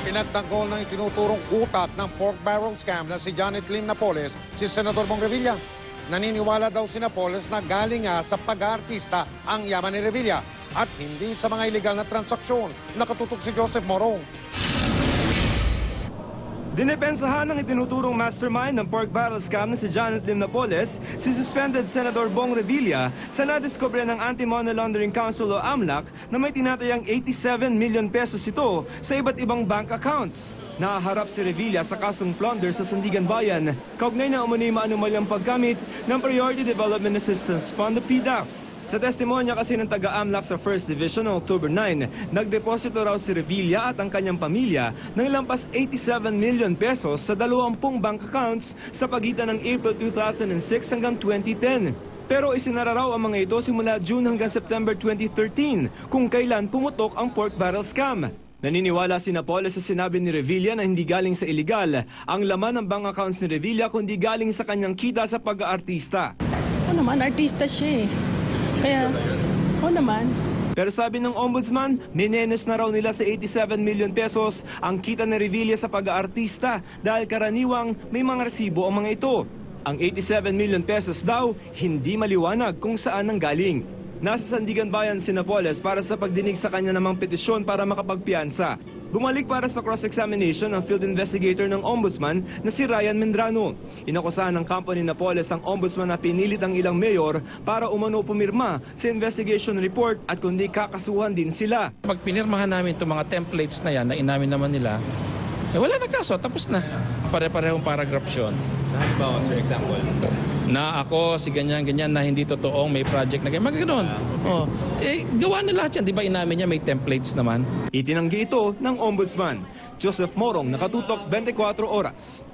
Pinagtanggol ng itinuturong utak ng pork barrel scam na si Janet Lim Napoles, si Senador Bong Revilla. Naniniwala daw si Napoles na galing nga sa pag-aartista ang yaman ni Revilla at hindi sa mga illegal na transaksyon. Nakatutok si Joseph Morong. Dinepensahan ng itinuturong mastermind ng pork barrel scam na si Janet Lim Napoles, si suspended Senator Bong Revilla sa nadiskubre ng Anti-Money Laundering Council o AMLAC na may tinatayang 87 million pesos ito sa iba't ibang bank accounts. Nahaharap si Revilla sa kasong plunder sa Sandigan Bayan, kaugnay na umano'y maanumalyang paggamit ng Priority Development Assistance Fund o PDAF. Sa testimonya kasi ng taga-AMLAC sa 1st Division noong October 9, nagdeposito raw si Revilla at ang kanyang pamilya ng lampas 87 million pesos sa 20 bank accounts sa pagitan ng April 2006 hanggang 2010. Pero isinara raw ang mga ito simula June hanggang September 2013 kung kailan pumutok ang pork barrel scam. Naniniwala si Napoles sa sinabi ni Revilla na hindi galing sa iligal ang laman ng bank accounts ni Revilla kundi galing sa kanyang kita sa pag-aartista. Oo naman, artista siya eh. Kaya, oo naman. Pero sabi ng ombudsman, minenes na raw nila sa 87 million pesos ang kita ni Revilla sa pag-aartista dahil karaniwang may mga resibo ang mga ito. Ang 87 million pesos daw, hindi maliwanag kung saan nanggaling. Nasa Sandigan Bayan si Napoles para sa pagdinig sa kanya namang petisyon para makapagpiyansa. Bumalik para sa cross-examination ang field investigator ng ombudsman na si Ryan Mendrano. Inakusahan ng kampo ni Napoles ang ombudsman na pinilit ang ilang mayor para umano pumirma sa investigation report at kundi kakasuhan din sila. Pag pinirmahan namin itong mga templates na yan, na inamin naman nila, wala na kaso, tapos na. Pare-parehong paragraph yun. Halimbawa, sir, example. Na ako, si ganyan-ganyan, na hindi totoong may project na ganyan. Magaganon. Gawa na lahat yan. Di ba inamin niya may templates naman? Itinanggi ito ng ombudsman. Joseph Morong, Nakatutok, 24 Oras.